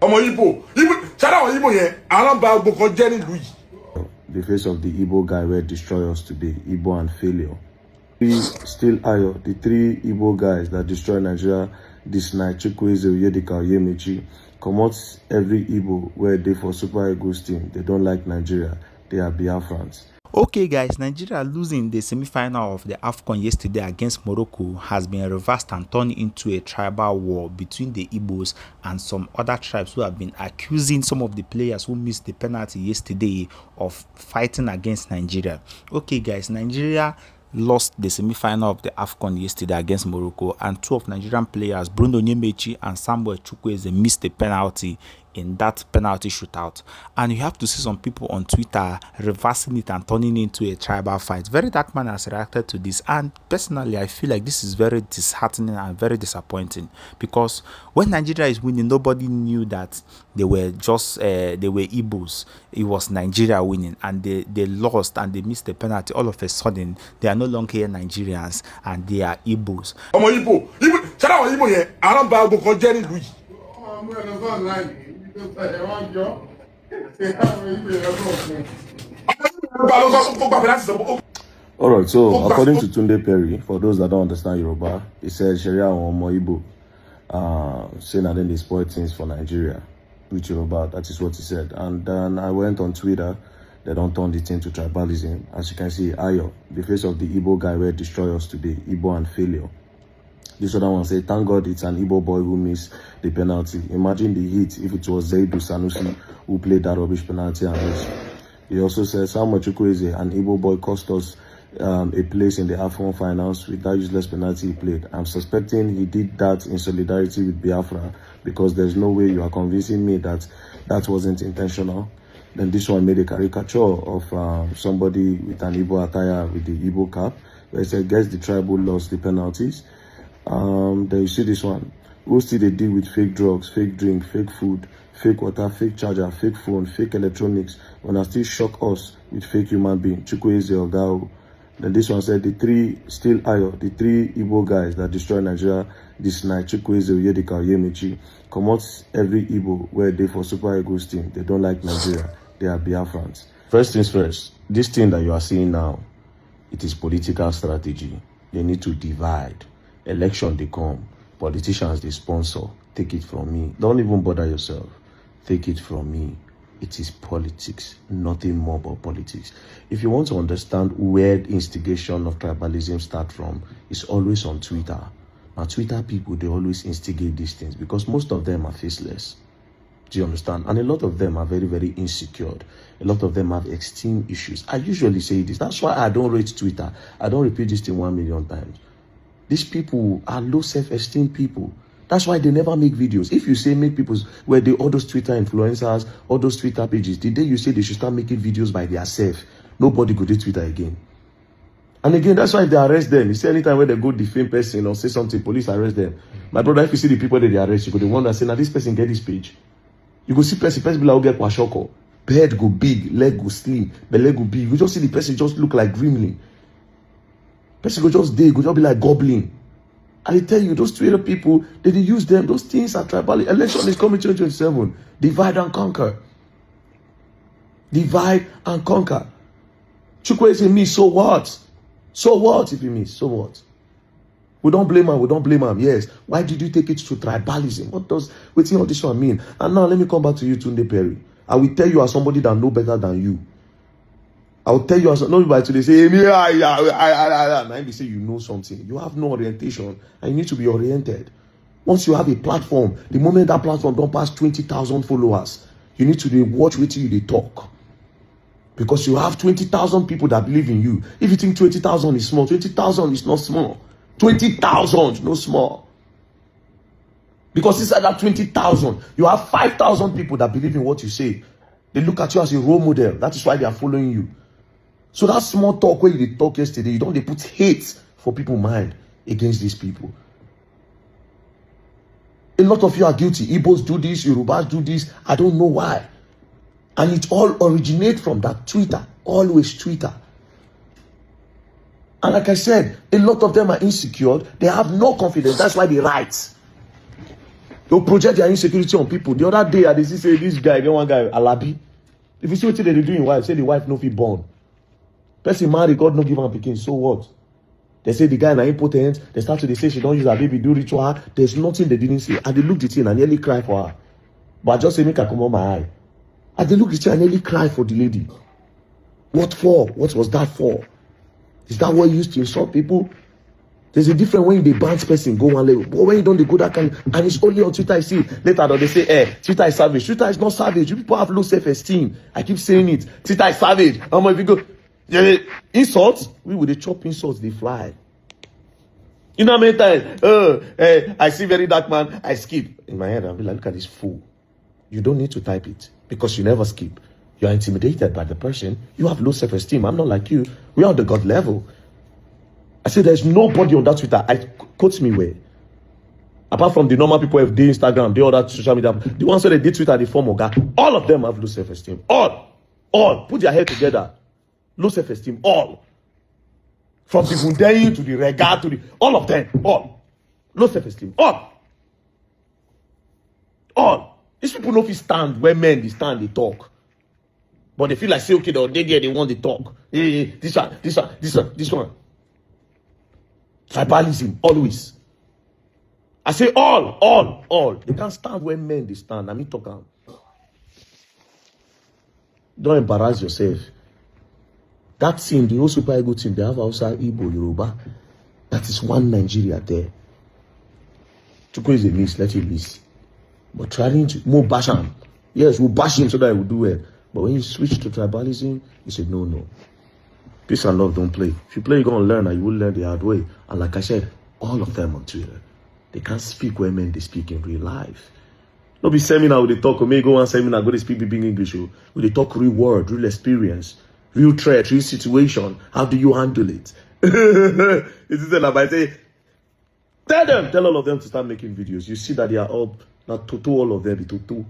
Igbo, the face of the Igbo guy will destroy us today, Igbo and failure. Still Ayo, the three Igbo guys that destroy Nigeria this night, Chukwueze, Yedika, Yemechi, come every Igbo where they for Super Eagles team. They don't like Nigeria. They are Biafrans. Okay guys, Nigeria losing the semi-final of the Afcon yesterday against Morocco has been reversed and turned into a tribal war between the Igbos and some other tribes who have been accusing some of the players who missed the penalty yesterday of fighting against Nigeria. Okay guys, Nigeria lost the semi-final of the Afcon yesterday against Morocco, and two of Nigerian players, Bruno Nyemechi and Samuel Chukwueze, missed the penalty in that penalty shootout. And you have to see some people on Twitter reversing it and turning it into a tribal fight. Verydarkman has reacted to this, and personally I feel like this is very disheartening and very disappointing, because when Nigeria is winning, nobody knew that they were just they were Igbos. It was Nigeria winning, and they lost and they missed the penalty. All of a sudden they are no longer Nigerians and they are Igbos. Alright, so according to Tunde Perry, for those that don't understand Yoruba, he said Sharia or Igbo, saying that then they spoil things for Nigeria with Yoruba. That is what he said. And then I went on Twitter. They don't turn it into tribalism. As you can see, Ayo, the face of the Igbo guy will destroy us today, Igbo and failure. This other one said, thank God it's an Igbo boy who missed the penalty. Imagine the hit if it was Zaidu Sanusi who played that rubbish penalty and missed. He also said, Samuel Chukwueze, an Igbo boy, cost us a place in the Afcon finals with that useless penalty he played. I'm suspecting he did that in solidarity with Biafra, because there's no way you are convincing me that that wasn't intentional. Then this one made a caricature of somebody with an Igbo attire with the Igbo cap, where he said, guess the tribe who lost the penalties. Then you see this one. Who still they deal with fake drugs, fake drink, fake food, fake water, fake charger, fake phone, fake electronics, when I still shock us with fake human being, Chukwueze or Gao. Then this one said, the three Igbo guys that destroy Nigeria this night, Chukwueze, Yedika, Yemechi, come every Igbo where they for Super Eagles team. They don't like Nigeria. They are Biafrans. First things first, this thing that you are seeing now, it is political strategy. They need to divide. Election they come, politicians they sponsor. Take it from me. Don't even bother yourself. Take it from me. It is politics, nothing more but politics. If you want to understand where the instigation of tribalism start from, it's always on Twitter. Now Twitter people, they always instigate these things because most of them are faceless. Do you understand? And a lot of them are very, very insecure. A lot of them have extreme issues. I usually say this. That's why I don't rate Twitter. I don't repeat this thing 1 million times. These people are low self-esteem people. That's why they never make videos. If you say make people, where they all those Twitter influencers, all those Twitter pages, the day you say they should start making videos by themselves, nobody go to Twitter again. And again, that's why they arrest them. You see, anytime when they go defame person or say something, police arrest them. My brother, if you see the people that they arrest, you go the one that say, now this person get this page. You go see person be like, get kwashoko. Head go big, leg go slim, the leg go big. You just see the person just look like gremlin. Person go just dig, go just be like goblin. I tell you, those Twitter people, they use them. Those things are tribal. Election is coming 2027. Divide and conquer. Divide and conquer. Chukwueze me, so what? So what if you miss? So what? We don't blame him. We don't blame him. Yes. Why did you take it to tribalism? What does all this one mean? And now let me come back to you, Tunde Perry. I will tell you as somebody that know better than you. I will tell you as nobody today say, now if you say you know something, you have no orientation and you need to be oriented. Once you have a platform, the moment that platform don't pass 20,000 followers, you need to watch what you talk. Because you have 20,000 people that believe in you. If you think 20,000 is small, 20,000 is not small. 20,000, no small. Because inside that 20,000, you have 5,000 people that believe in what you say. They look at you as a role model. That is why they are following you. So that small talk where you talk yesterday, you don't they put hate for people's mind against these people. A lot of you are guilty. Igbos do this, Yorubas do this. I don't know why. And it all originates from that Twitter. Always Twitter. And like I said, a lot of them are insecure. They have no confidence. That's why they write. They'll project their insecurity on people. The other day, I say this guy, get one guy, Alabi. If you see what they do in wife, say the wife no fit born. Person marry, God no give her pikin, so what? They say the guy na impotent. They start to say she don't use her baby, do ritual. There's nothing they didn't say. And they look the thing and nearly cry for her. But I just say make her come on my eye. And they look the thing and nearly cry for the lady. What for? What was that for? Is that what you used to insult people? There's a difference when they bounce person, go one level. But when you don't, they go that kind of, and it's only on Twitter, I see. Later, they say, Twitter is savage. Twitter is not savage. You people have low self-esteem. I keep saying it. Twitter is savage. If you go, insults, we would chop insults, they fly. You know how many times? I see Verydarkman, I skip. In my head, I'll be like, look at this fool. You don't need to type it because you never skip. You are intimidated by the person. You have low self-esteem. I'm not like you. We are on the God level. I say there's nobody on that Twitter. I quote me where. Apart from the normal people have the Instagram, the other social media, the ones that they did Twitter, the form of God, all of them have low self-esteem. All. Put their head together. Low self-esteem. All. From the mundane to the regard to the all of them. All. Low self-esteem. All. These people know if you stand where men they stand, they talk. But they feel like say okay, they want to talk. This one. Tribalism, always. I say all. They can't stand when men they stand. I mean, talk out. Don't embarrass yourself. That team, the whole Super Ego team, they have outside Igbo, Yoruba. That is one Nigeria there. Chukwu is a miss, let him miss. But trying to more bash him. Yes, we'll bash him so that he will do it. But when you switch to tribalism, you say no. Peace and love don't play. If you play, you're going to learn and you will learn the hard way. And like I said, all of them on Twitter, they can't speak where men they speak in real life. Don't be seminar with the talk. Or may go on seminar, go to speak big English. With the talk real word, real experience, real threat, real situation. How do you handle it? This is I say, tell all of them to start making videos. You see that they are all, not to all of them, to.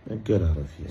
And get out of here.